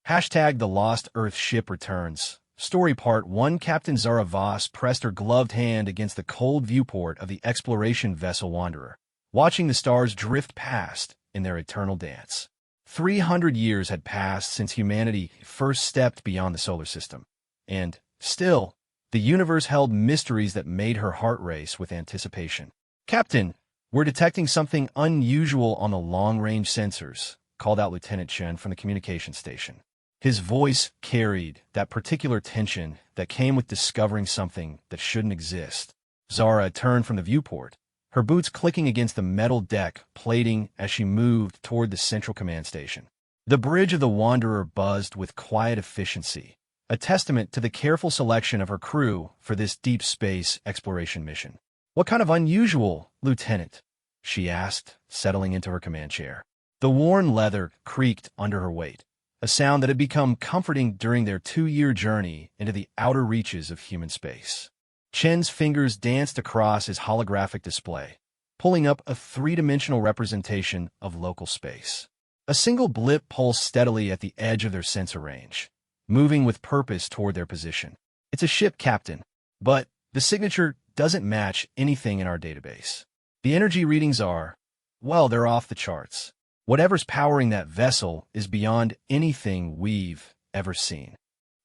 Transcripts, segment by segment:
Hashtag the Lost Earth Ship returns. Story Part 1. Captain Zara Voss pressed her gloved hand against the cold viewport of the exploration vessel Wanderer, watching the stars drift past in their eternal dance. 300 years had passed since humanity first stepped beyond the solar system, and, still, the universe held mysteries that made her heart race with anticipation. "Captain, we're detecting something unusual on the long-range sensors," called out Lieutenant Chen from the communication station. His voice carried that particular tension that came with discovering something that shouldn't exist. Zara turned from the viewport, her boots clicking against the metal deck plating as she moved toward the central command station. The bridge of the Wanderer buzzed with quiet efficiency, a testament to the careful selection of her crew for this deep space exploration mission. "What kind of unusual, Lieutenant?" she asked, settling into her command chair. The worn leather creaked under her weight, a sound that had become comforting during their 2-year journey into the outer reaches of human space. Chen's fingers danced across his holographic display, pulling up a 3-dimensional representation of local space. A single blip pulsed steadily at the edge of their sensor range, moving with purpose toward their position. "It's a ship, Captain, but the signature doesn't match anything in our database. The energy readings are, well, they're off the charts. Whatever's powering that vessel is beyond anything we've ever seen."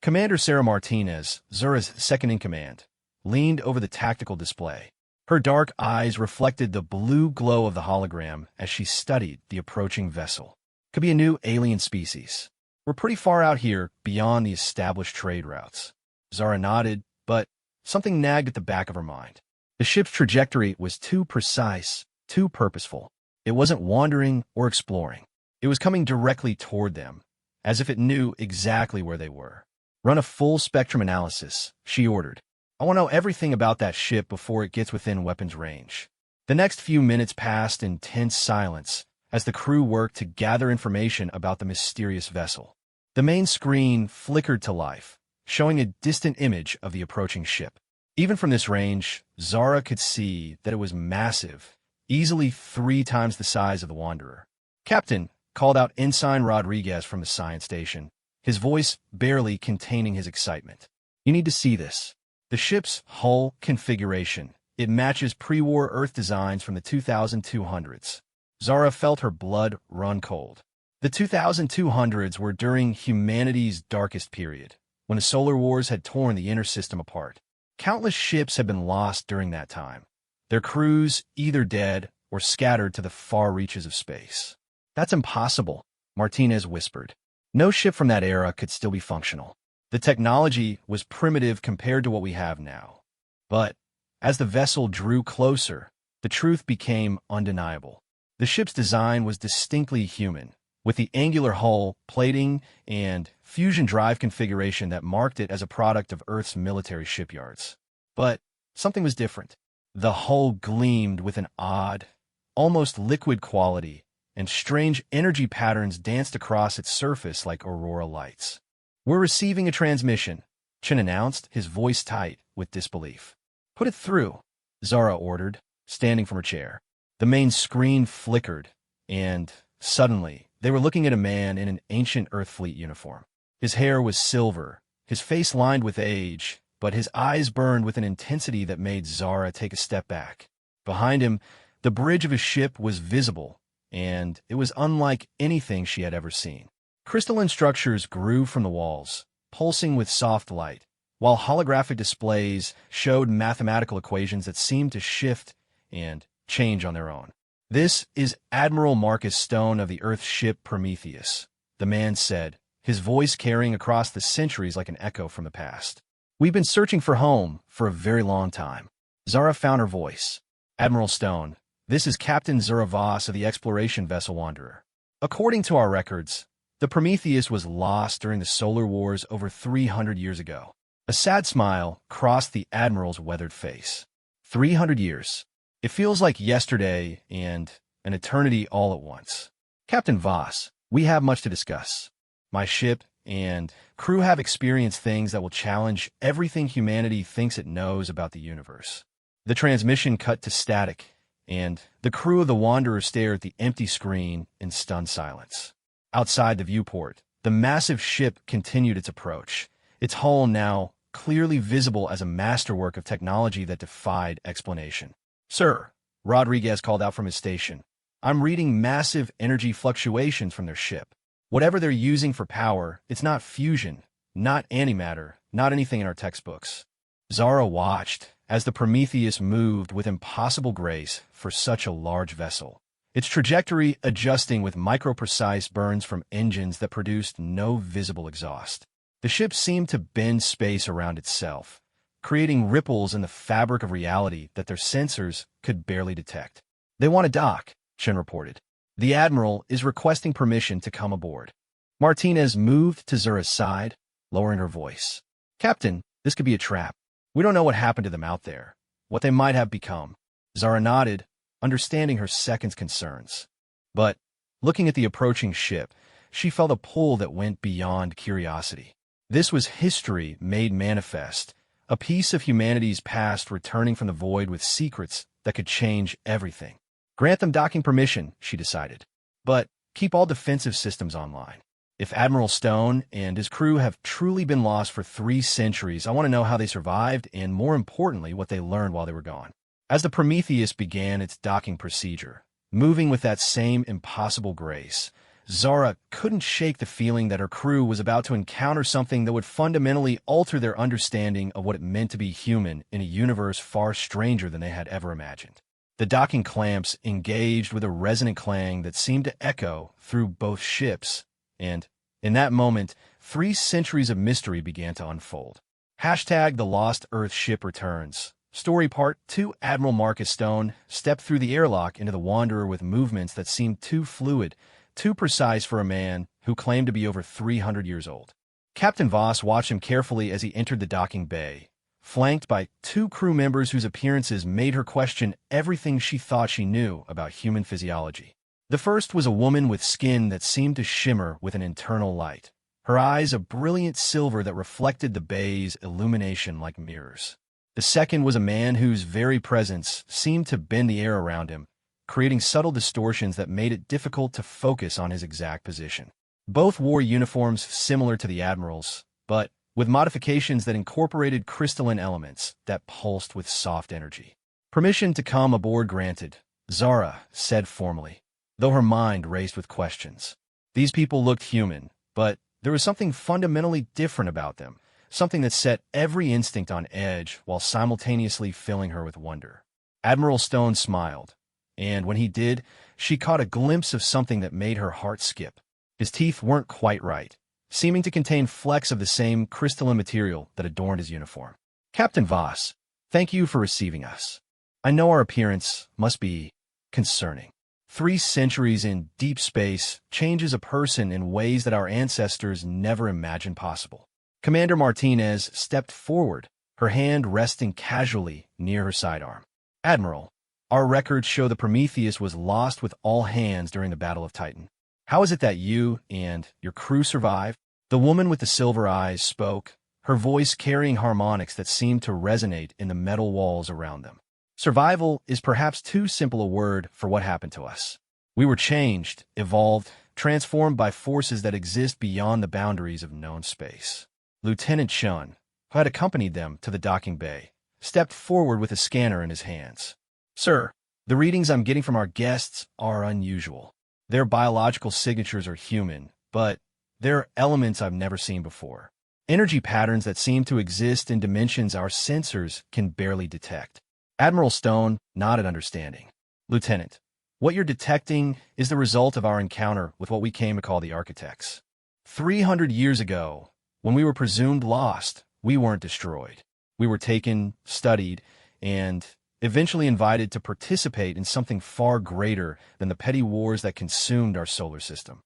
Commander Sarah Martinez, Zura's second-in-command, leaned over the tactical display. Her dark eyes reflected the blue glow of the hologram as she studied the approaching vessel. "Could be a new alien species. We're pretty far out here beyond the established trade routes." Zara nodded, but something nagged at the back of her mind. The ship's trajectory was too precise, too purposeful. It wasn't wandering or exploring. It was coming directly toward them, as if it knew exactly where they were. "Run a full spectrum analysis," she ordered. "I want to know everything about that ship before it gets within weapons range." The next few minutes passed in tense silence as the crew worked to gather information about the mysterious vessel. The main screen flickered to life, showing a distant image of the approaching ship. Even from this range, Zara could see that it was massive, easily 3 times the size of the Wanderer. "Captain," called out Ensign Rodriguez from the science station, his voice barely containing his excitement. "You need to see this. The ship's hull configuration. It matches pre-war Earth designs from the 2200s. Zara felt her blood run cold. The 2200s were during humanity's darkest period, when the solar wars had torn the inner system apart. Countless ships had been lost during that time, their crews either dead or scattered to the far reaches of space. "That's impossible," Martinez whispered. "No ship from that era could still be functional. The technology was primitive compared to what we have now." But as the vessel drew closer, the truth became undeniable. The ship's design was distinctly human, with the angular hull, plating, and fusion drive configuration that marked it as a product of Earth's military shipyards. But something was different. The hull gleamed with an odd, almost liquid quality, and strange energy patterns danced across its surface like aurora lights. "We're receiving a transmission," Chen announced, his voice tight with disbelief. "Put it through," Zara ordered, standing from her chair. The main screen flickered, and, suddenly, they were looking at a man in an ancient Earth Fleet uniform. His hair was silver, his face lined with age, but his eyes burned with an intensity that made Zara take a step back. Behind him, the bridge of his ship was visible, and it was unlike anything she had ever seen. Crystalline structures grew from the walls, pulsing with soft light, while holographic displays showed mathematical equations that seemed to shift and change on their own. "This is Admiral Marcus Stone of the Earth ship Prometheus," the man said, his voice carrying across the centuries like an echo from the past. "We've been searching for home for a very long time." Zara found her voice. "Admiral Stone, this is Captain Zara Voss of the exploration vessel Wanderer. According to our records, the Prometheus was lost during the solar wars over 300 years ago." A sad smile crossed the Admiral's weathered face. 300 years. It feels like yesterday and an eternity all at once. "Captain Voss, we have much to discuss. My ship and crew have experienced things that will challenge everything humanity thinks it knows about the universe." The transmission cut to static, and the crew of the Wanderer stared at the empty screen in stunned silence. Outside the viewport, The massive ship continued its approach, its hull now clearly visible as a masterwork of technology that defied explanation. "Sir," Rodriguez called out from his station, "I'm reading massive energy fluctuations from their ship. Whatever they're using for power, it's not fusion, not antimatter, not anything in our textbooks." Zara watched as the Prometheus moved with impossible grace for such a large vessel, its trajectory adjusting with micro-precise burns from engines that produced no visible exhaust. The ship seemed to bend space around itself, creating ripples in the fabric of reality that their sensors could barely detect. "They want to dock," Chen reported. "The Admiral is requesting permission to come aboard." Martinez moved to Zura's side, lowering her voice. "Captain, this could be a trap. We don't know what happened to them out there, what they might have become." Zara nodded, understanding her second's concerns. But, looking at the approaching ship, she felt a pull that went beyond curiosity. This was history made manifest, a piece of humanity's past returning from the void with secrets that could change everything. "Grant them docking permission," she decided, "but keep all defensive systems online. If Admiral Stone and his crew have truly been lost for 3 centuries, I want to know how they survived and, more importantly, what they learned while they were gone." As the Prometheus began its docking procedure, moving with that same impossible grace, Zara couldn't shake the feeling that her crew was about to encounter something that would fundamentally alter their understanding of what it meant to be human in a universe far stranger than they had ever imagined. The docking clamps engaged with a resonant clang that seemed to echo through both ships, and, in that moment, 3 centuries of mystery began to unfold. #The Lost Earth Ship Returns. Story Part 2. Admiral Marcus Stone stepped through the airlock into the Wanderer with movements that seemed too fluid, too precise for a man who claimed to be over 300 years old. Captain Voss watched him carefully as he entered the docking bay, flanked by 2 crew members whose appearances made her question everything she thought she knew about human physiology. The first was a woman with skin that seemed to shimmer with an internal light, her eyes a brilliant silver that reflected the bay's illumination like mirrors. The second was a man whose very presence seemed to bend the air around him, creating subtle distortions that made it difficult to focus on his exact position. Both wore uniforms similar to the Admiral's, but with modifications that incorporated crystalline elements that pulsed with soft energy. "Permission to come aboard granted," Zara said formally, though her mind raced with questions. These people looked human, but there was something fundamentally different about them, something that set every instinct on edge while simultaneously filling her with wonder. Admiral Stone smiled, and when he did, she caught a glimpse of something that made her heart skip. His teeth weren't quite right, seeming to contain flecks of the same crystalline material that adorned his uniform. "Captain Voss, thank you for receiving us. I know our appearance must be concerning. 3 centuries in deep space changes a person in ways that our ancestors never imagined possible." Commander Martinez stepped forward, her hand resting casually near her sidearm. "Admiral, our records show the Prometheus was lost with all hands during the Battle of Titan. How is it that you and your crew survived?" The woman with the silver eyes spoke, her voice carrying harmonics that seemed to resonate in the metal walls around them. "Survival is perhaps too simple a word for what happened to us. We were changed, evolved, transformed by forces that exist beyond the boundaries of known space." Lieutenant Chun, who had accompanied them to the docking bay, stepped forward with a scanner in his hands. "Sir, the readings I'm getting from our guests are unusual. Their biological signatures are human, but there are elements I've never seen before. Energy patterns that seem to exist in dimensions our sensors can barely detect." Admiral Stone nodded understanding. "Lieutenant, what you're detecting is the result of our encounter with what we came to call the Architects. 300 years ago, when we were presumed lost, we weren't destroyed. We were taken, studied, and eventually invited to participate in something far greater than the petty wars that consumed our solar system."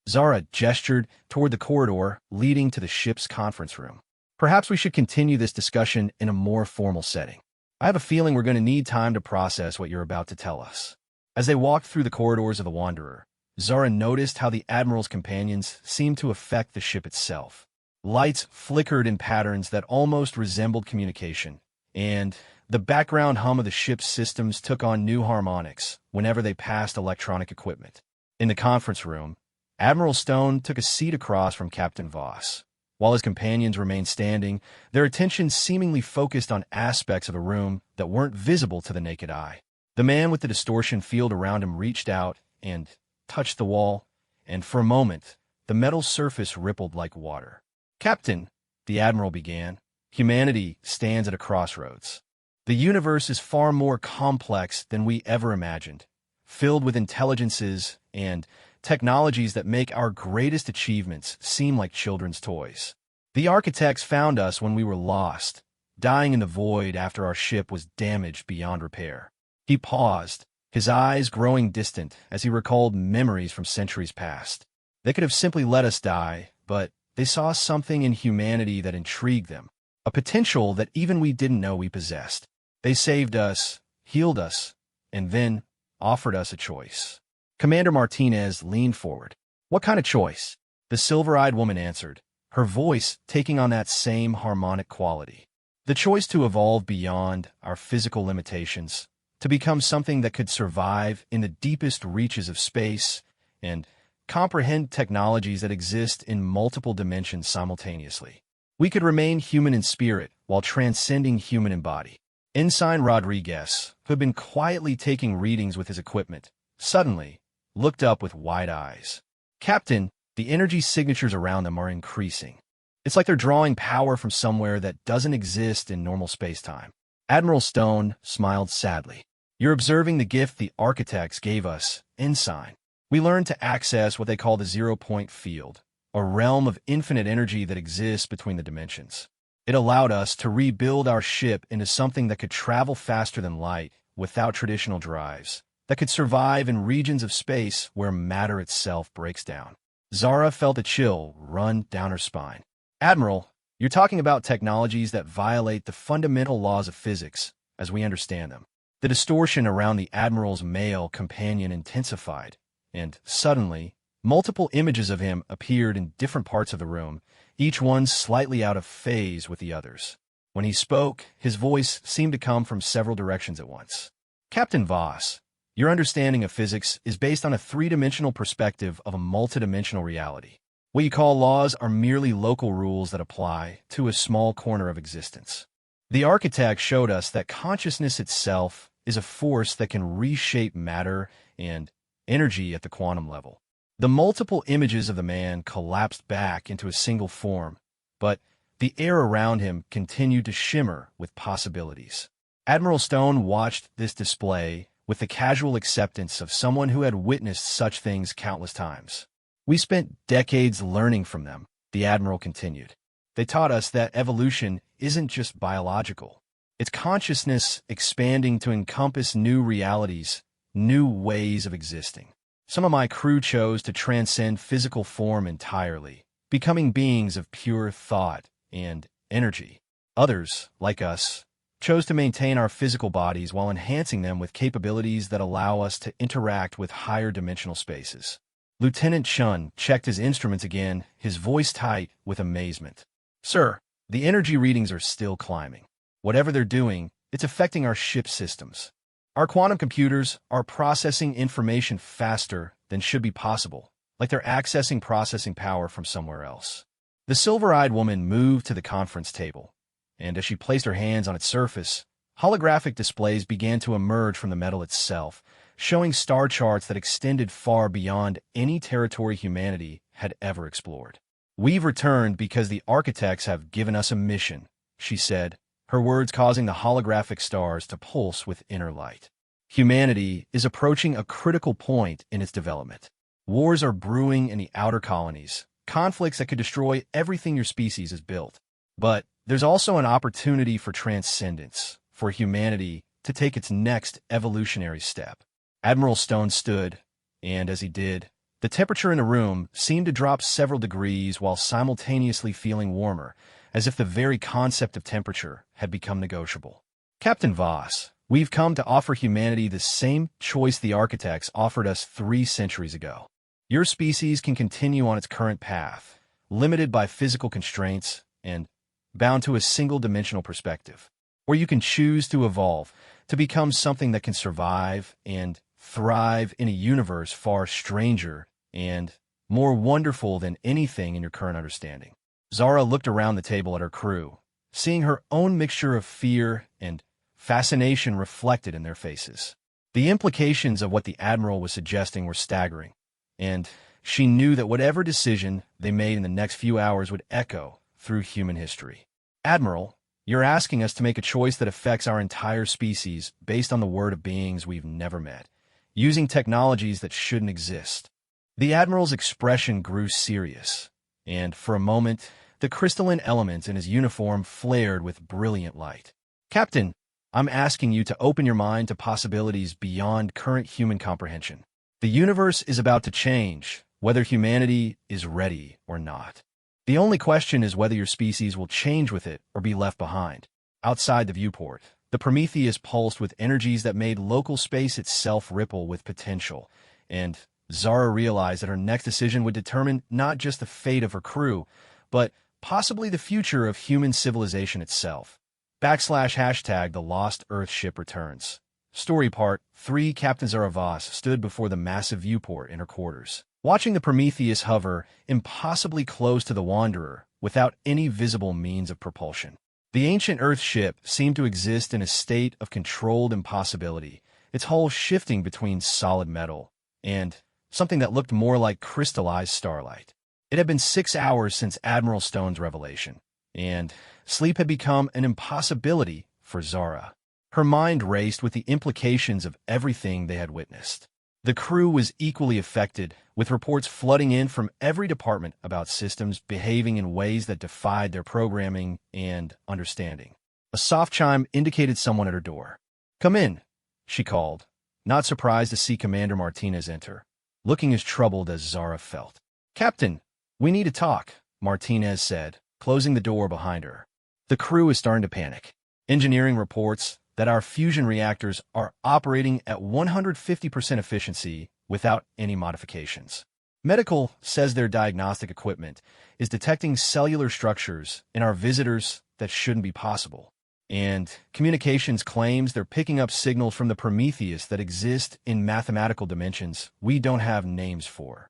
Zara gestured toward the corridor leading to the ship's conference room. "Perhaps we should continue this discussion in a more formal setting. I have a feeling we're going to need time to process what you're about to tell us." As they walked through the corridors of the Wanderer, Zara noticed how the Admiral's companions seemed to affect the ship itself. Lights flickered in patterns that almost resembled communication, and the background hum of the ship's systems took on new harmonics whenever they passed electronic equipment. In the conference room, Admiral Stone took a seat across from Captain Voss. While his companions remained standing, their attention seemingly focused on aspects of a room that weren't visible to the naked eye. The man with the distortion field around him reached out and touched the wall, and for a moment, the metal surface rippled like water. "Captain," the Admiral began, "humanity stands at a crossroads. The universe is far more complex than we ever imagined, filled with intelligences and technologies that make our greatest achievements seem like children's toys. The architects found us when we were lost, dying in the void after our ship was damaged beyond repair." He paused, his eyes growing distant as he recalled memories from centuries past. They could have simply let us die, but they saw something in humanity that intrigued them, a potential that even we didn't know we possessed. They saved us, healed us, and then offered us a choice. Commander Martinez leaned forward. "What kind of choice?" The silver-eyed woman answered, her voice taking on that same harmonic quality. "The choice to evolve beyond our physical limitations, to become something that could survive in the deepest reaches of space and comprehend technologies that exist in multiple dimensions simultaneously. We could remain human in spirit while transcending human in body." Ensign Rodriguez, who had been quietly taking readings with his equipment, suddenly looked up with wide eyes. "Captain, the energy signatures around them are increasing. It's like they're drawing power from somewhere that doesn't exist in normal space-time." Admiral Stone smiled sadly. "You're observing the gift the architects gave us, Ensign. We learned to access what they call the zero-point field, a realm of infinite energy that exists between the dimensions. It allowed us to rebuild our ship into something that could travel faster than light without traditional drives, that could survive in regions of space where matter itself breaks down." Zara felt a chill run down her spine. "Admiral, you're talking about technologies that violate the fundamental laws of physics as we understand them." The distortion around the Admiral's male companion intensified, and suddenly, multiple images of him appeared in different parts of the room, each one slightly out of phase with the others. When he spoke, his voice seemed to come from several directions at once. "Captain Voss, your understanding of physics is based on a three-dimensional perspective of a multidimensional reality. What you call laws are merely local rules that apply to a small corner of existence. The architect showed us that consciousness itself is a force that can reshape matter and energy at the quantum level." The multiple images of the man collapsed back into a single form, but the air around him continued to shimmer with possibilities. Admiral Stone watched this display with the casual acceptance of someone who had witnessed such things countless times. "We spent decades learning from them," the Admiral continued. "They taught us that evolution isn't just biological. It's consciousness expanding to encompass new realities, new ways of existing. Some of my crew chose to transcend physical form entirely, becoming beings of pure thought and energy. Others, like us, chose to maintain our physical bodies while enhancing them with capabilities that allow us to interact with higher dimensional spaces." Lieutenant Chun checked his instruments again, his voice tight with amazement. "Sir, the energy readings are still climbing. Whatever they're doing, it's affecting our ship systems. Our quantum computers are processing information faster than should be possible, like they're accessing processing power from somewhere else." The silver-eyed woman moved to the conference table, and as she placed her hands on its surface, holographic displays began to emerge from the metal itself, showing star charts that extended far beyond any territory humanity had ever explored. "We've returned because the architects have given us a mission," she said, her words causing the holographic stars to pulse with inner light. "Humanity is approaching a critical point in its development. Wars are brewing in the outer colonies, conflicts that could destroy everything your species has built. But there's also an opportunity for transcendence, for humanity to take its next evolutionary step." Admiral Stone stood, and as he did, the temperature in the room seemed to drop several degrees while simultaneously feeling warmer, as if the very concept of temperature had become negotiable. "Captain Voss, we've come to offer humanity the same choice the architects offered us 3 centuries ago. Your species can continue on its current path, limited by physical constraints and bound to a single-dimensional perspective. Or you can choose to evolve, to become something that can survive and thrive in a universe far stranger and more wonderful than anything in your current understanding. Zara looked around the table at her crew, seeing her own mixture of fear and fascination reflected in their faces. The implications of what the Admiral was suggesting were staggering, and she knew that whatever decision they made in the next few hours would echo through human history. Admiral, you're asking us to make a choice that affects our entire species based on the word of beings we've never met, using technologies that shouldn't exist. The Admiral's expression grew serious, and for a moment, the crystalline elements in his uniform flared with brilliant light. Captain, I'm asking you to open your mind to possibilities beyond current human comprehension. The universe is about to change, whether humanity is ready or not. The only question is whether your species will change with it or be left behind. Outside the viewport, the Prometheus pulsed with energies that made local space itself ripple with potential, and Zara realized that her next decision would determine not just the fate of her crew, but possibly the future of human civilization itself. /# The Lost Earth Ship Returns. Story Part 3. Captain Zara Voss stood before the massive viewport in her quarters, watching the Prometheus hover impossibly close to the Wanderer without any visible means of propulsion. The ancient Earth ship seemed to exist in a state of controlled impossibility, its hull shifting between solid metal and something that looked more like crystallized starlight. It had been 6 hours since Admiral Stone's revelation, and sleep had become an impossibility for Zara. Her mind raced with the implications of everything they had witnessed. The crew was equally affected, with reports flooding in from every department about systems behaving in ways that defied their programming and understanding. A soft chime indicated someone at her door. "Come in," she called, not surprised to see Commander Martinez enter, looking as troubled as Zara felt. "Captain, we need to talk," Martinez said, closing the door behind her. "The crew is starting to panic. Engineering reports that our fusion reactors are operating at 150% efficiency without any modifications. Medical says their diagnostic equipment is detecting cellular structures in our visitors that shouldn't be possible. And communications claims they're picking up signals from the Prometheus that exist in mathematical dimensions we don't have names for."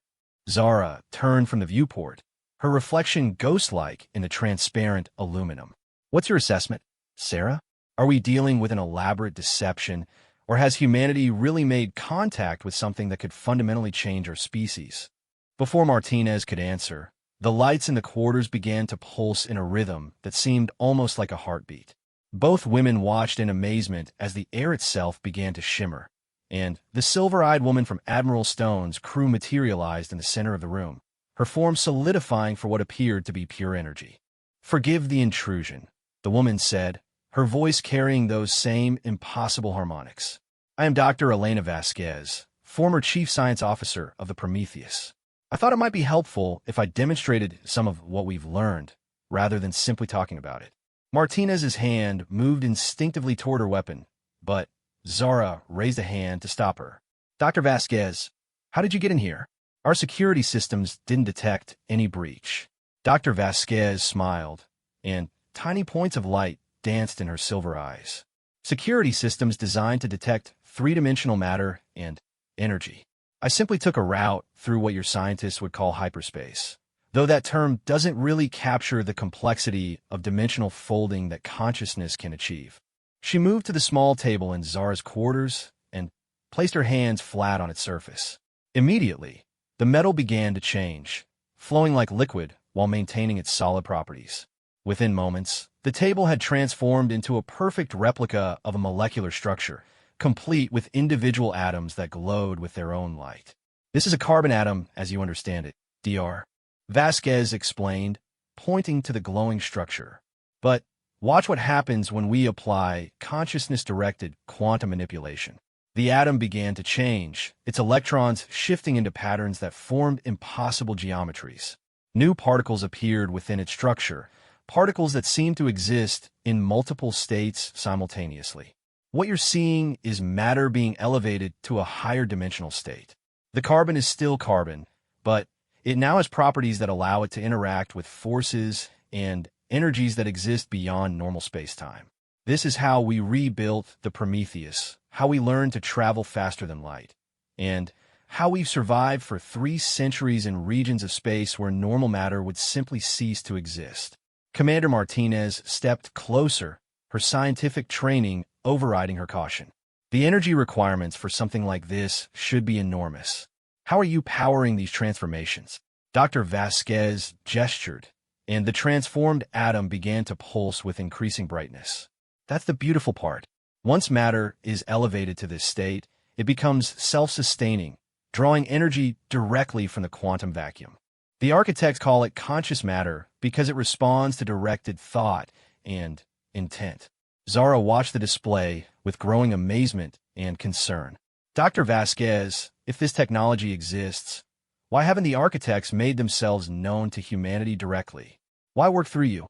Zara turned from the viewport, her reflection ghost-like in the transparent aluminum. "What's your assessment, Sarah? Are we dealing with an elaborate deception, or has humanity really made contact with something that could fundamentally change our species?" Before Martinez could answer, the lights in the quarters began to pulse in a rhythm that seemed almost like a heartbeat. Both women watched in amazement as the air itself began to shimmer, and the silver-eyed woman from Admiral Stone's crew materialized in the center of the room, her form solidifying for what appeared to be pure energy. "Forgive the intrusion," the woman said, her voice carrying those same impossible harmonics. "I am Dr. Elena Vasquez, former Chief Science Officer of the Prometheus. I thought it might be helpful if I demonstrated some of what we've learned, rather than simply talking about it." Martinez's hand moved instinctively toward her weapon, but Zara raised a hand to stop her. "Dr. Vasquez, how did you get in here? Our security systems didn't detect any breach." Dr. Vasquez smiled, and tiny points of light danced in her silver eyes. "Security systems designed to detect three-dimensional matter and energy. I simply took a route through what your scientists would call hyperspace, though that term doesn't really capture the complexity of dimensional folding that consciousness can achieve." She moved to the small table in Zara's quarters and placed her hands flat on its surface. Immediately, the metal began to change, flowing like liquid while maintaining its solid properties. Within moments, the table had transformed into a perfect replica of a molecular structure, complete with individual atoms that glowed with their own light. "This is a carbon atom, as you understand it, Dr. Vasquez explained, pointing to the glowing structure. "But watch what happens when we apply consciousness-directed quantum manipulation." The atom began to change, its electrons shifting into patterns that formed impossible geometries. New particles appeared within its structure, particles that seem to exist in multiple states simultaneously. What you're seeing is matter being elevated to a higher dimensional state. The carbon is still carbon, but it now has properties that allow it to interact with forces and energies that exist beyond normal space-time. This is how we rebuilt the Prometheus, how we learned to travel faster than light. And how we've survived for 3 centuries in regions of space where normal matter would simply cease to exist. Commander Martinez stepped closer, her scientific training overriding her caution. The energy requirements for something like this should be enormous. How are you powering these transformations? Dr. Vasquez gestured, and the transformed atom began to pulse with increasing brightness. That's the beautiful part. Once matter is elevated to this state, it becomes self-sustaining, drawing energy directly from the quantum vacuum. The architects call it conscious matter because it responds to directed thought and intent. Zara watched the display with growing amazement and concern. Dr. Vasquez, if this technology exists, why haven't the architects made themselves known to humanity directly? Why work through you?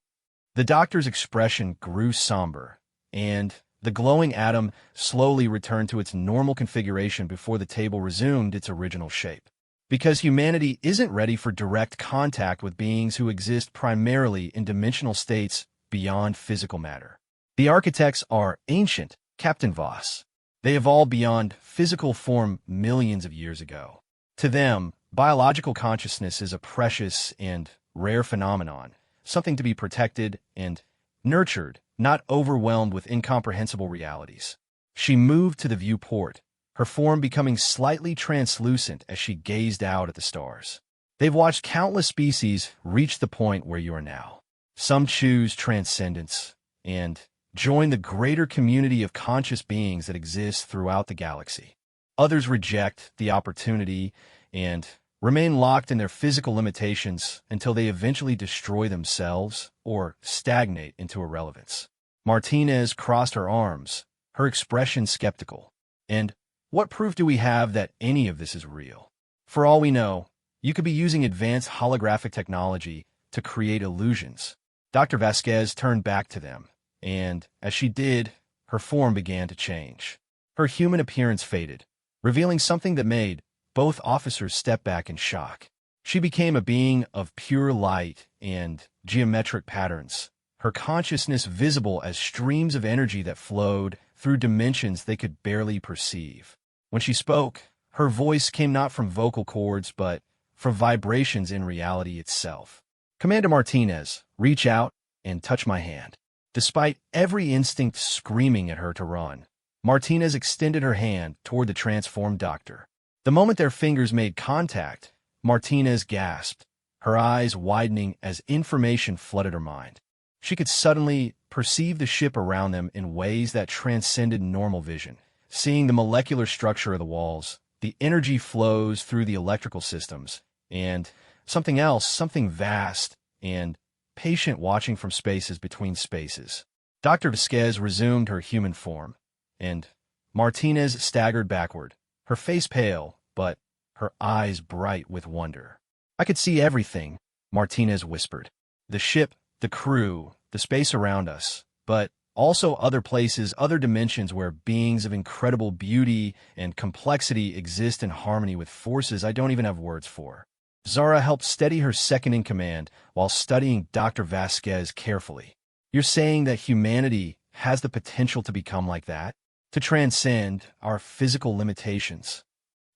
The doctor's expression grew somber, and the glowing atom slowly returned to its normal configuration before the table resumed its original shape. Because humanity isn't ready for direct contact with beings who exist primarily in dimensional states beyond physical matter. The architects are ancient, Captain Voss. They evolved beyond physical form millions of years ago. To them, biological consciousness is a precious and rare phenomenon, something to be protected and nurtured, not overwhelmed with incomprehensible realities. She moved to the viewport, her form becoming slightly translucent as she gazed out at the stars. They've watched countless species reach the point where you are now. Some choose transcendence and join the greater community of conscious beings that exists throughout the galaxy. Others reject the opportunity and remain locked in their physical limitations until they eventually destroy themselves or stagnate into irrelevance. Martinez crossed her arms, her expression skeptical. And what proof do we have that any of this is real? For all we know, you could be using advanced holographic technology to create illusions. Dr. Vasquez turned back to them, and as she did, her form began to change. Her human appearance faded, revealing something that made both officers step back in shock. She became a being of pure light and geometric patterns, her consciousness visible as streams of energy that flowed through dimensions they could barely perceive. When she spoke, her voice came not from vocal cords, but from vibrations in reality itself. Commander Martinez, reach out and touch my hand. Despite every instinct screaming at her to run, Martinez extended her hand toward the transformed doctor. The moment their fingers made contact, Martinez gasped, her eyes widening as information flooded her mind. She could suddenly perceive the ship around them in ways that transcended normal vision. Seeing the molecular structure of the walls, the energy flows through the electrical systems, and something else, something vast and patient watching from spaces between spaces. Dr. Vasquez resumed her human form, and Martinez staggered backward, her face pale, but her eyes bright with wonder. I could see everything, Martinez whispered. The ship, the crew, the space around us, but also other places, other dimensions where beings of incredible beauty and complexity exist in harmony with forces I don't even have words for. Zara helped steady her second-in-command while studying Dr. Vasquez carefully. You're saying that humanity has the potential to become like that? To transcend our physical limitations?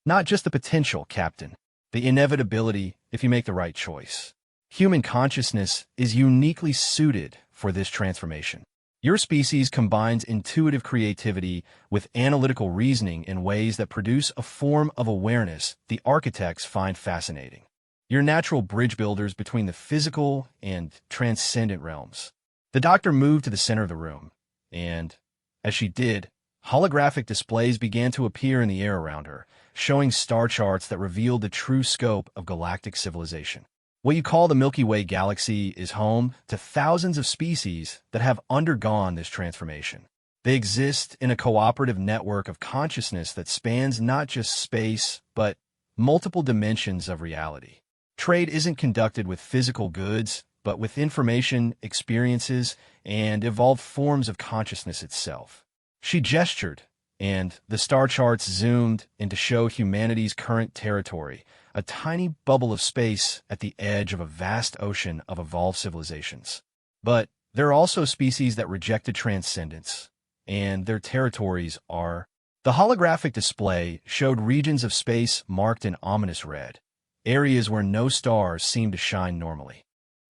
Not just the potential, Captain. The inevitability if you make the right choice. Human consciousness is uniquely suited for this transformation. Your species combines intuitive creativity with analytical reasoning in ways that produce a form of awareness the architects find fascinating. You're natural bridge builders between the physical and transcendent realms. The doctor moved to the center of the room, and as she did, holographic displays began to appear in the air around her, showing star charts that revealed the true scope of galactic civilization. What you call the Milky Way galaxy is home to thousands of species that have undergone this transformation. They exist in a cooperative network of consciousness that spans not just space, but multiple dimensions of reality. Trade isn't conducted with physical goods, but with information, experiences, and evolved forms of consciousness itself. She gestured, and the star charts zoomed in to show humanity's current territory, a tiny bubble of space at the edge of a vast ocean of evolved civilizations. But there are also species that rejected transcendence, and their territories are The holographic display showed regions of space marked in ominous red, areas where no stars seemed to shine normally.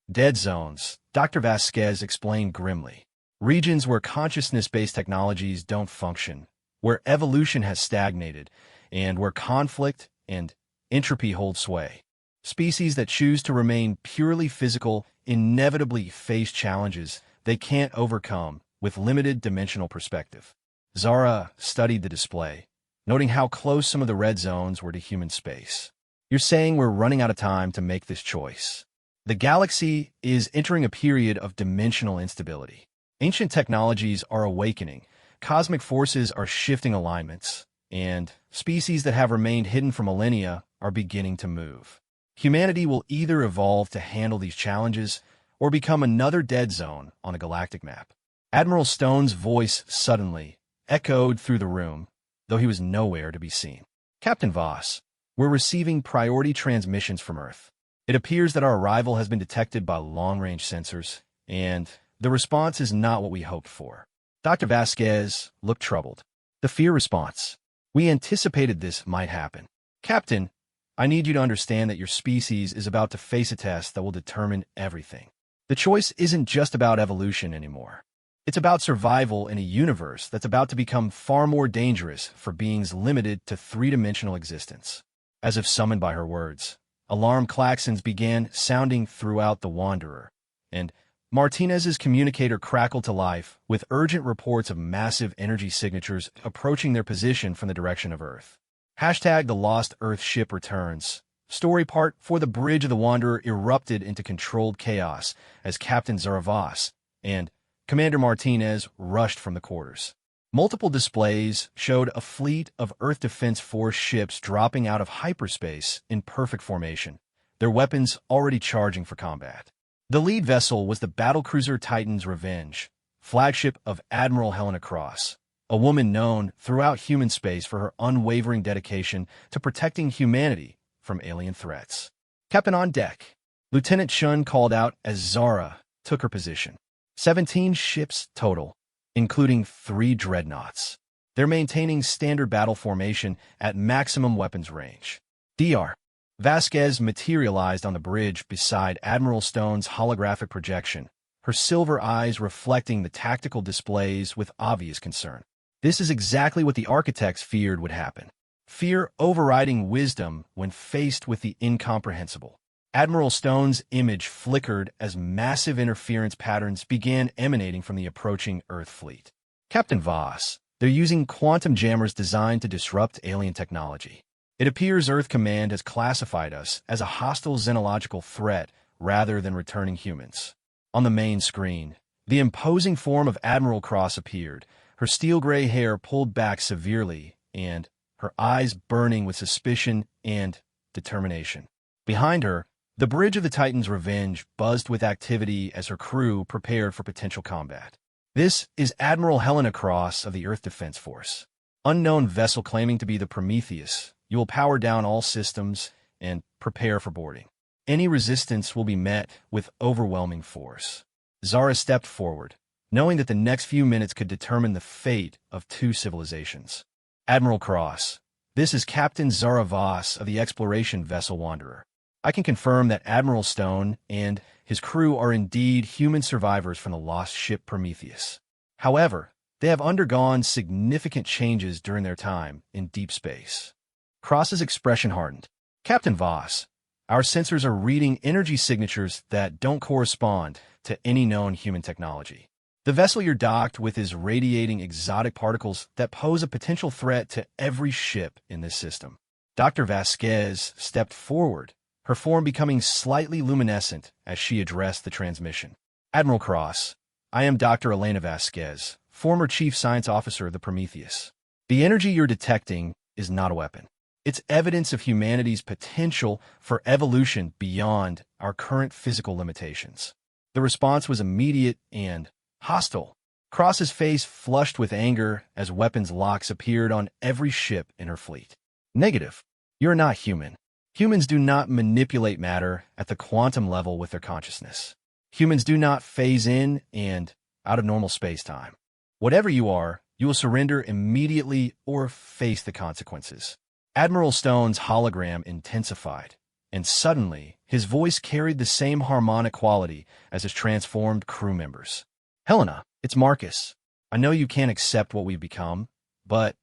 Dead zones, Dr. Vasquez explained grimly. Regions where consciousness-based technologies don't function, where evolution has stagnated, and where conflict and entropy hold sway. Species that choose to remain purely physical inevitably face challenges they can't overcome with limited dimensional perspective. Zara studied the display, noting how close some of the red zones were to human space. You're saying we're running out of time to make this choice. The galaxy is entering a period of dimensional instability. Ancient technologies are awakening, cosmic forces are shifting alignments, and species that have remained hidden for millennia are beginning to move. Humanity will either evolve to handle these challenges or become another dead zone on a galactic map. Admiral Stone's voice suddenly echoed through the room, though he was nowhere to be seen. Captain Voss, we're receiving priority transmissions from Earth. It appears that our arrival has been detected by long-range sensors, and the response is not what we hoped for. Dr. Vasquez looked troubled. The fear response. We anticipated this might happen. Captain, I need you to understand that your species is about to face a test that will determine everything. The choice isn't just about evolution anymore. It's about survival in a universe that's about to become far more dangerous for beings limited to three-dimensional existence. As if summoned by her words, alarm klaxons began sounding throughout the Wanderer, and Martinez's communicator crackled to life with urgent reports of massive energy signatures approaching their position from the direction of Earth. Hashtag the Lost Earth ship returns. Story part 4. The bridge of the Wanderer erupted into controlled chaos as Captain Zaravas and Commander Martinez rushed from the quarters. Multiple displays showed a fleet of Earth Defense Force ships dropping out of hyperspace in perfect formation, their weapons already charging for combat. The lead vessel was the battlecruiser Titan's Revenge, flagship of Admiral Helena Cross, a woman known throughout human space for her unwavering dedication to protecting humanity from alien threats. Captain on deck, Lieutenant Shun called out as Zara took her position. 17 ships total, including 3 dreadnoughts. They're maintaining standard battle formation at maximum weapons range. Dr. Vasquez materialized on the bridge beside Admiral Stone's holographic projection, her silver eyes reflecting the tactical displays with obvious concern. This is exactly what the architects feared would happen. Fear overriding wisdom when faced with the incomprehensible. Admiral Stone's image flickered as massive interference patterns began emanating from the approaching Earth fleet. Captain Voss, they're using quantum jammers designed to disrupt alien technology. It appears Earth Command has classified us as a hostile xenological threat rather than returning humans. On the main screen, the imposing form of Admiral Cross appeared, her steel-gray hair pulled back severely and her eyes burning with suspicion and determination. Behind her, the bridge of the Titan's Revenge buzzed with activity as her crew prepared for potential combat. This is Admiral Helena Cross of the Earth Defense Force. Unknown vessel claiming to be the Prometheus. You will power down all systems and prepare for boarding. Any resistance will be met with overwhelming force. Zara stepped forward, knowing that the next few minutes could determine the fate of 2 civilizations. Admiral Cross, this is Captain Zara Voss of the exploration vessel Wanderer. I can confirm that Admiral Stone and his crew are indeed human survivors from the lost ship Prometheus. However, they have undergone significant changes during their time in deep space. Cross's expression hardened. Captain Voss, our sensors are reading energy signatures that don't correspond to any known human technology. The vessel you're docked with is radiating exotic particles that pose a potential threat to every ship in this system. Dr. Vasquez stepped forward, her form becoming slightly luminescent as she addressed the transmission. Admiral Cross, I am Dr. Elena Vasquez, former Chief Science Officer of the Prometheus. The energy you're detecting is not a weapon. It's evidence of humanity's potential for evolution beyond our current physical limitations. The response was immediate and hostile. Cross's face flushed with anger as weapons locks appeared on every ship in her fleet. Negative. You're not human. Humans do not manipulate matter at the quantum level with their consciousness. Humans do not phase in and out of normal space-time. Whatever you are You will surrender immediately or face the consequences. Admiral Stone's hologram intensified, and suddenly, his voice carried the same harmonic quality as his transformed crew members. Helena, it's Marcus. I know you can't accept what we've become, but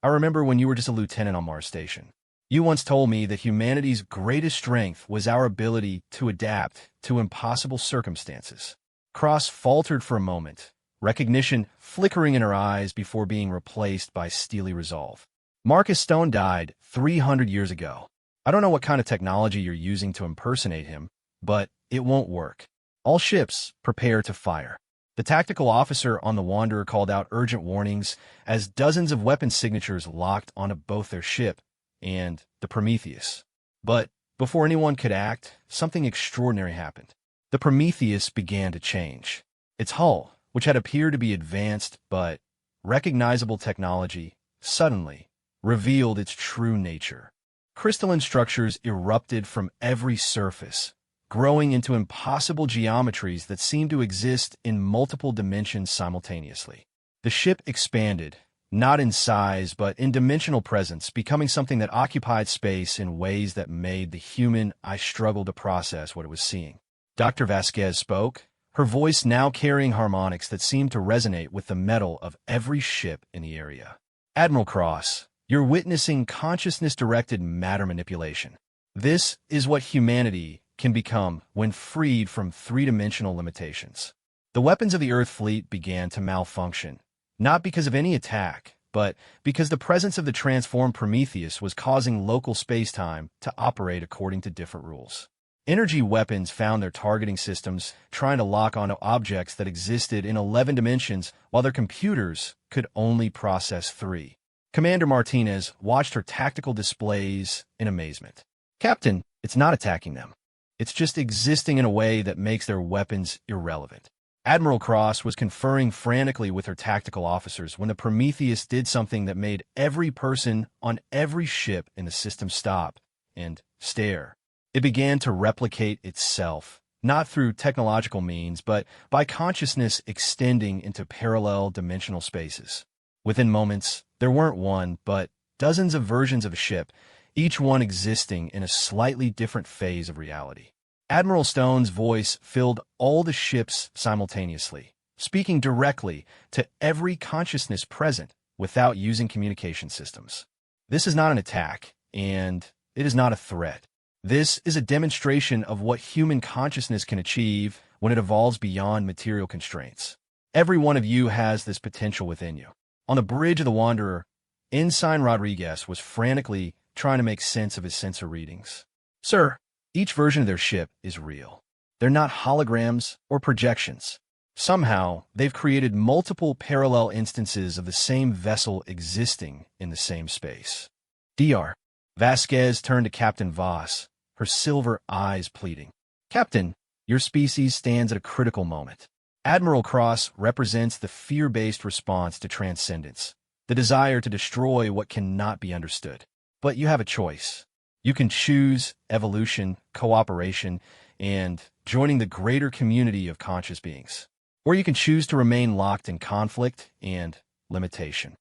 I remember when you were just a lieutenant on Mars Station. You once told me that humanity's greatest strength was our ability to adapt to impossible circumstances. Cross faltered for a moment, recognition flickering in her eyes before being replaced by steely resolve. Marcus Stone died 300 years ago. I don't know what kind of technology you're using to impersonate him, but it won't work. All ships prepare to fire. The tactical officer on the Wanderer called out urgent warnings as dozens of weapon signatures locked onto both their ship and the Prometheus. But before anyone could act, something extraordinary happened. The Prometheus began to change. Its hull, which had appeared to be advanced but recognizable technology, suddenly revealed its true nature. Crystalline structures erupted from every surface, growing into impossible geometries that seemed to exist in multiple dimensions simultaneously. The ship expanded, not in size but in dimensional presence, becoming something that occupied space in ways that made the human eye struggle to process what it was seeing. Dr. Vasquez spoke, her voice now carrying harmonics that seemed to resonate with the metal of every ship in the area. Admiral Cross, you're witnessing consciousness-directed matter manipulation. This is what humanity can become when freed from three-dimensional limitations. The weapons of the Earth fleet began to malfunction, not because of any attack, but because the presence of the transformed Prometheus was causing local space-time to operate according to different rules. Energy weapons found their targeting systems trying to lock onto objects that existed in 11 dimensions while their computers could only process 3. Commander Martinez watched her tactical displays in amazement. Captain, it's not attacking them. It's just existing in a way that makes their weapons irrelevant. Admiral Cross was conferring frantically with her tactical officers when the Prometheus did something that made every person on every ship in the system stop and stare. It began to replicate itself, not through technological means, but by consciousness extending into parallel dimensional spaces. Within moments, there weren't one, but dozens of versions of a ship, each one existing in a slightly different phase of reality. Admiral Stone's voice filled all the ships simultaneously, speaking directly to every consciousness present without using communication systems. This is not an attack, and it is not a threat. This is a demonstration of what human consciousness can achieve when it evolves beyond material constraints. Every one of you has this potential within you. On the bridge of the Wanderer, Ensign Rodriguez was frantically trying to make sense of his sensor readings. Sir, each version of their ship is real. They're not holograms or projections. Somehow, they've created multiple parallel instances of the same vessel existing in the same space. Dr. Vasquez turned to Captain Voss, her silver eyes pleading. Captain, your species stands at a critical moment. Admiral Cross represents the fear-based response to transcendence, the desire to destroy what cannot be understood. But you have a choice. You can choose evolution, cooperation, and joining the greater community of conscious beings. Or you can choose to remain locked in conflict and limitation.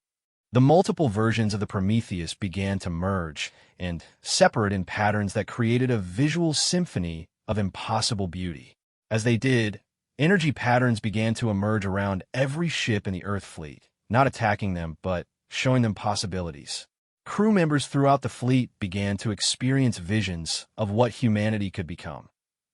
The multiple versions of the Prometheus began to merge and separate in patterns that created a visual symphony of impossible beauty. As they did, energy patterns began to emerge around every ship in the Earth fleet, not attacking them, but showing them possibilities. Crew members throughout the fleet began to experience visions of what humanity could become.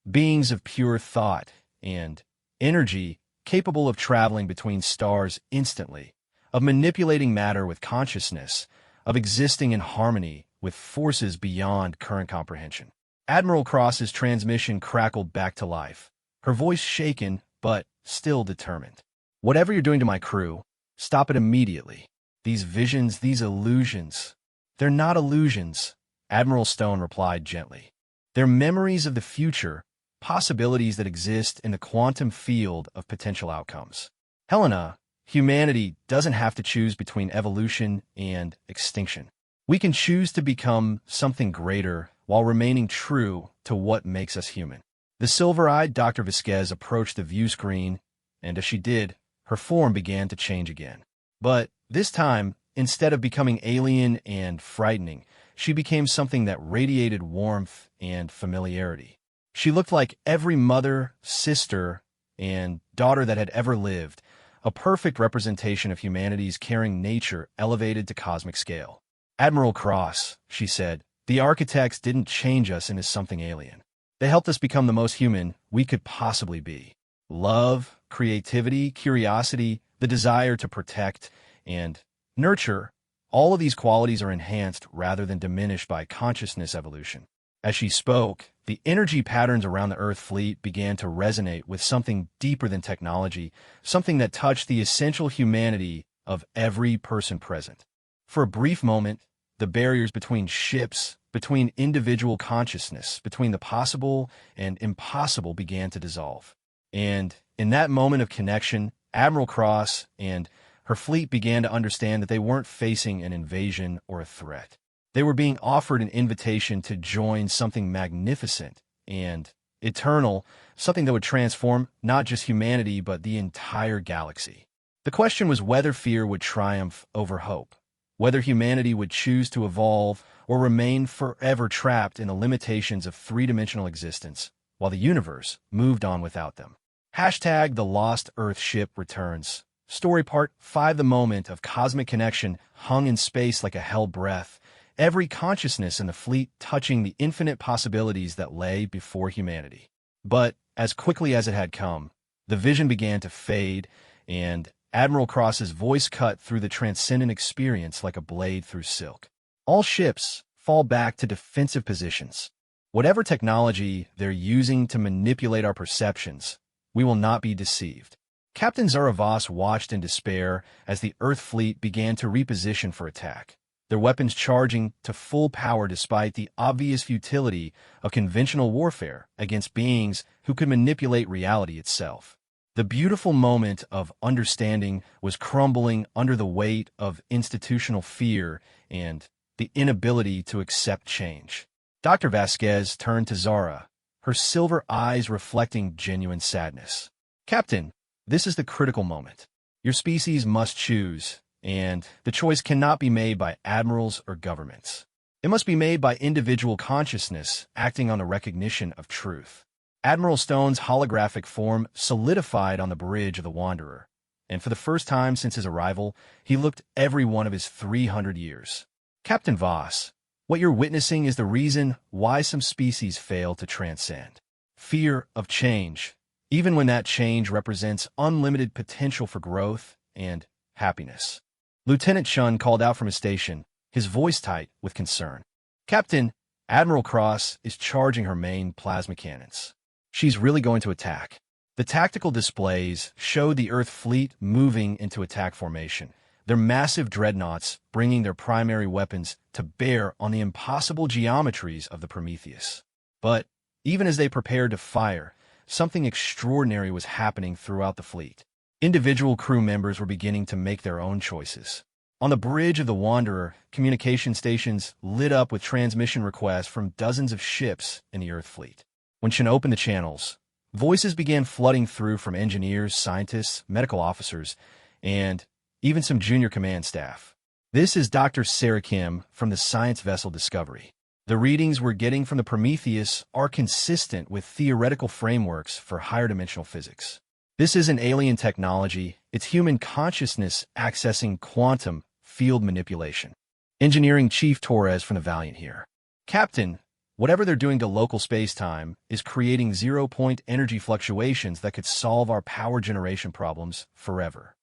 Beings of pure thought and energy capable of traveling between stars instantly, of manipulating matter with consciousness, of existing in harmony with forces beyond current comprehension. Admiral Cross's transmission crackled back to life, her voice shaken but still determined. Whatever you're doing to my crew, stop it immediately. These visions, these illusions, they're not illusions, Admiral Stone replied gently. They're memories of the future, possibilities that exist in the quantum field of potential outcomes. Helena, humanity doesn't have to choose between evolution and extinction. We can choose to become something greater while remaining true to what makes us human. The silver-eyed Dr. Vasquez approached the view screen, and as she did, her form began to change again. But this time, instead of becoming alien and frightening, she became something that radiated warmth and familiarity. She looked like every mother, sister, and daughter that had ever lived, a perfect representation of humanity's caring nature elevated to cosmic scale. Admiral Cross, she said, the architects didn't change us into something alien. They helped us become the most human we could possibly be. Love, creativity, curiosity, the desire to protect and nurture, all of these qualities are enhanced rather than diminished by consciousness evolution. As she spoke, the energy patterns around the Earth fleet began to resonate with something deeper than technology, something that touched the essential humanity of every person present. For a brief moment, the barriers between ships, between individual consciousness, between the possible and impossible began to dissolve. And in that moment of connection, Admiral Cross and her fleet began to understand that they weren't facing an invasion or a threat. They were being offered an invitation to join something magnificent and eternal, something that would transform not just humanity, but the entire galaxy. The question was whether fear would triumph over hope, whether humanity would choose to evolve or remain forever trapped in the limitations of three-dimensional existence, while the universe moved on without them. Hashtag the Lost Earth Ship returns. Story Part 5. The moment of cosmic connection hung in space like a held breath, every consciousness in the fleet touching the infinite possibilities that lay before humanity. But as quickly as it had come, the vision began to fade, and Admiral Cross's voice cut through the transcendent experience like a blade through silk. All ships fall back to defensive positions. Whatever technology they're using to manipulate our perceptions, we will not be deceived. Captain Zaravas watched in despair as the Earth fleet began to reposition for attack, their weapons charging to full power despite the obvious futility of conventional warfare against beings who could manipulate reality itself. The beautiful moment of understanding was crumbling under the weight of institutional fear and the inability to accept change. Dr. Vasquez turned to Zara, her silver eyes reflecting genuine sadness. Captain, this is the critical moment. Your species must choose, and the choice cannot be made by admirals or governments. It must be made by individual consciousness acting on the recognition of truth. Admiral Stone's holographic form solidified on the bridge of the Wanderer, and for the first time since his arrival, he looked every one of his 300 years. Captain Voss, what you're witnessing is the reason why some species fail to transcend. Fear of change, even when that change represents unlimited potential for growth and happiness. Lieutenant Chun called out from his station, his voice tight with concern. Captain, Admiral Cross is charging her main plasma cannons. She's really going to attack. The tactical displays showed the Earth fleet moving into attack formation, their massive dreadnoughts bringing their primary weapons to bear on the impossible geometries of the Prometheus. But even as they prepared to fire, something extraordinary was happening throughout the fleet. Individual crew members were beginning to make their own choices. On the bridge of the Wanderer, communication stations lit up with transmission requests from dozens of ships in the Earth fleet. When Shin opened the channels, voices began flooding through from engineers, scientists, medical officers, and even some junior command staff. This is Dr. Sarah Kim from the science vessel Discovery. The readings we're getting from the Prometheus are consistent with theoretical frameworks for higher dimensional physics. This isn't alien technology, it's human consciousness accessing quantum field manipulation. Engineering Chief Torres from the Valiant here. Captain, whatever they're doing to local space-time is creating zero-point energy fluctuations that could solve our power generation problems forever.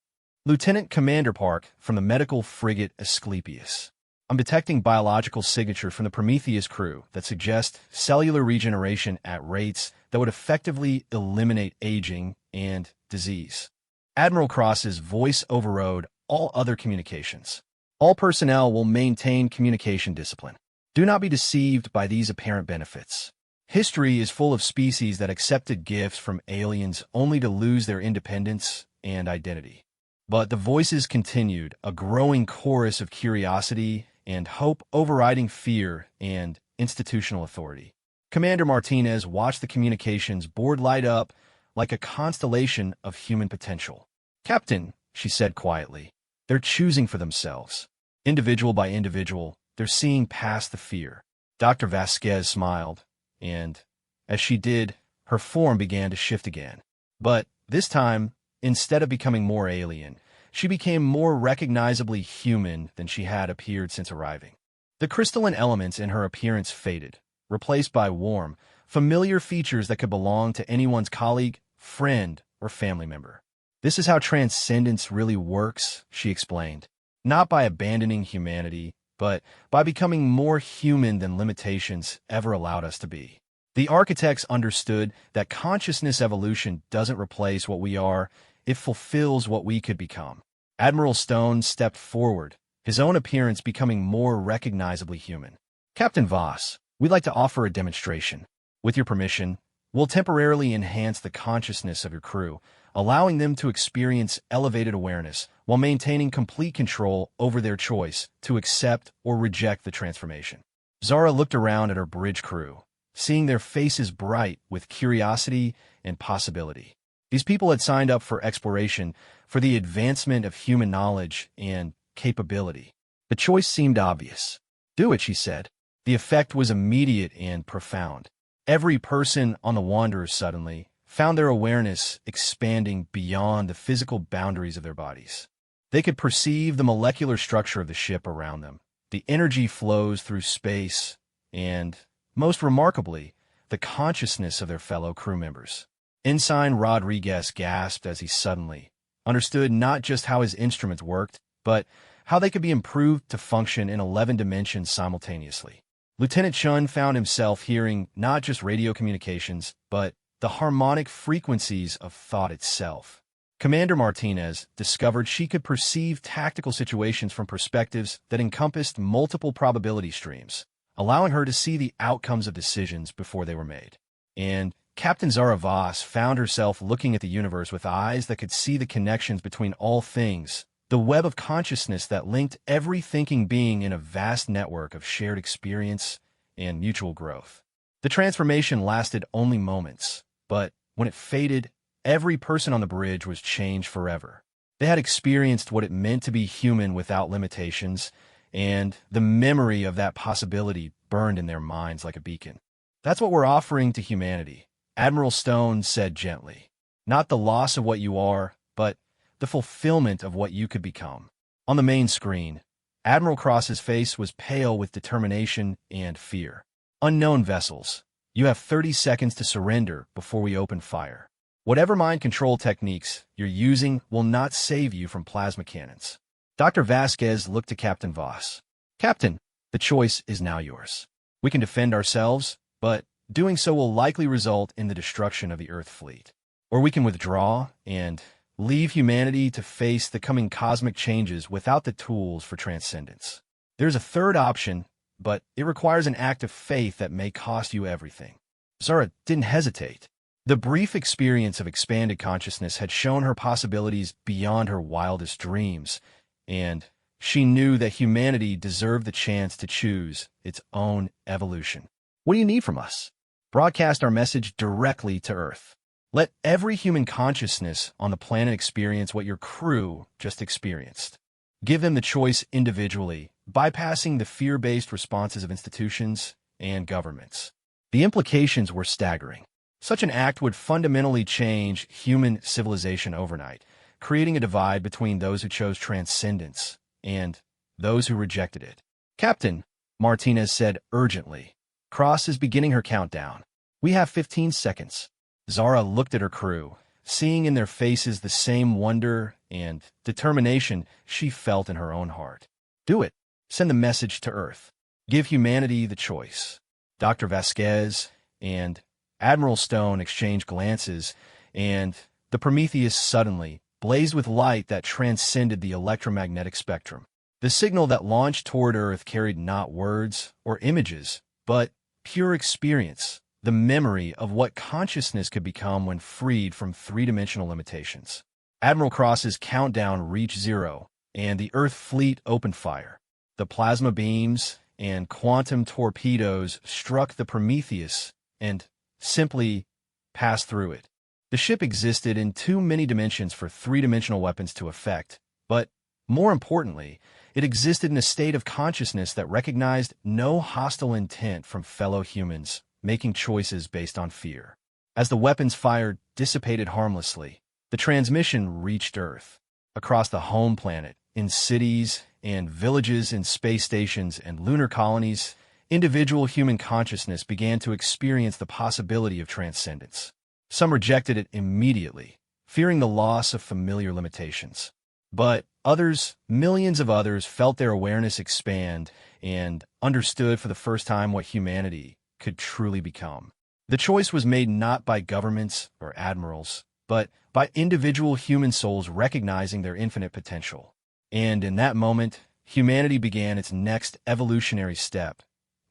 Lieutenant Commander Park from the medical frigate Asclepius. I'm detecting biological signatures from the Prometheus crew that suggest cellular regeneration at rates that would effectively eliminate aging and disease. Admiral Cross's voice overrode all other communications. All personnel will maintain communication discipline. Do not be deceived by these apparent benefits. History is full of species that accepted gifts from aliens only to lose their independence and identity. But the voices continued, a growing chorus of curiosity and hope overriding fear and institutional authority. Commander Martinez watched the communications board light up like a constellation of human potential. Captain, she said quietly, They're choosing for themselves. Individual by individual, they're seeing past the fear. Dr. Vasquez smiled, and as she did, her form began to shift again. But this time, instead of becoming more alien, she became more recognizably human than she had appeared since arriving. The crystalline elements in her appearance faded, replaced by warm, familiar features that could belong to anyone's colleague, friend, or family member. This is how transcendence really works, she explained. Not by abandoning humanity, but by becoming more human than limitations ever allowed us to be. The architects understood that consciousness evolution doesn't replace what we are, it fulfills what we could become. Admiral Stone stepped forward, his own appearance becoming more recognizably human. Captain Voss, we'd like to offer a demonstration. With your permission, we'll temporarily enhance the consciousness of your crew, allowing them to experience elevated awareness while maintaining complete control over their choice to accept or reject the transformation. Zara looked around at her bridge crew, seeing their faces bright with curiosity and possibility. These people had signed up for exploration, for the advancement of human knowledge and capability. The choice seemed obvious. Do it, she said. The effect was immediate and profound. Every person on the Wanderers suddenly found their awareness expanding beyond the physical boundaries of their bodies. They could perceive the molecular structure of the ship around them, the energy flows through space, and, most remarkably, the consciousness of their fellow crew members. Ensign Rodriguez gasped as he suddenly understood not just how his instruments worked, but how they could be improved to function in 11 dimensions simultaneously. Lieutenant Chun found himself hearing not just radio communications, but the harmonic frequencies of thought itself. Commander Martinez discovered she could perceive tactical situations from perspectives that encompassed multiple probability streams, allowing her to see the outcomes of decisions before they were made. And Captain Zara Voss found herself looking at the universe with eyes that could see the connections between all things, the web of consciousness that linked every thinking being in a vast network of shared experience and mutual growth. The transformation lasted only moments, but when it faded, every person on the bridge was changed forever. They had experienced what it meant to be human without limitations, and the memory of that possibility burned in their minds like a beacon. That's what we're offering to humanity, Admiral Stone said gently. Not the loss of what you are, but the fulfillment of what you could become. On the main screen, Admiral Cross's face was pale with determination and fear. Unknown vessels, you have 30 seconds to surrender before we open fire. Whatever mind control techniques you're using will not save you from plasma cannons. Dr. Vasquez looked to Captain Voss. Captain, the choice is now yours. We can defend ourselves, but doing so will likely result in the destruction of the Earth fleet. Or we can withdraw and leave humanity to face the coming cosmic changes without the tools for transcendence. There's a third option, but it requires an act of faith that may cost you everything. Zara didn't hesitate. The brief experience of expanded consciousness had shown her possibilities beyond her wildest dreams, and she knew that humanity deserved the chance to choose its own evolution. What do you need from us? Broadcast our message directly to Earth. Let every human consciousness on the planet experience what your crew just experienced. Give them the choice individually, bypassing the fear-based responses of institutions and governments. The implications were staggering. Such an act would fundamentally change human civilization overnight, creating a divide between those who chose transcendence and those who rejected it. Captain, Martinez said urgently, Cross is beginning her countdown. We have 15 seconds. Zara looked at her crew, seeing in their faces the same wonder and determination she felt in her own heart. Do it. Send the message to Earth. Give humanity the choice. Dr. Vasquez and Admiral Stone exchanged glances, and the Prometheus suddenly blazed with light that transcended the electromagnetic spectrum. The signal that launched toward Earth carried not words or images, but pure experience, the memory of what consciousness could become when freed from three-dimensional limitations. Admiral Cross's countdown reached 0, and the Earth fleet opened fire. The plasma beams and quantum torpedoes struck the Prometheus and simply passed through it. The ship existed in too many dimensions for three-dimensional weapons to affect, but More importantly, it existed in a state of consciousness that recognized no hostile intent from fellow humans, making choices based on fear. As the weapons fired dissipated harmlessly, the transmission reached Earth. Across the home planet, in cities and villages, in space stations and lunar colonies, individual human consciousness began to experience the possibility of transcendence. Some rejected it immediately, fearing the loss of familiar limitations. But others, millions of others, felt their awareness expand and understood for the first time what humanity could truly become. The choice was made not by governments or admirals, but by individual human souls recognizing their infinite potential. And in that moment, humanity began its next evolutionary step,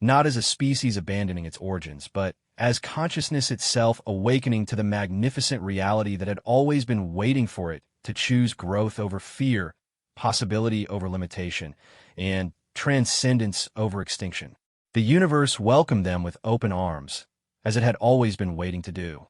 not as a species abandoning its origins, but as consciousness itself awakening to the magnificent reality that had always been waiting for it to choose growth over fear, possibility over limitation, and transcendence over extinction. The universe welcomed them with open arms, as it had always been waiting to do.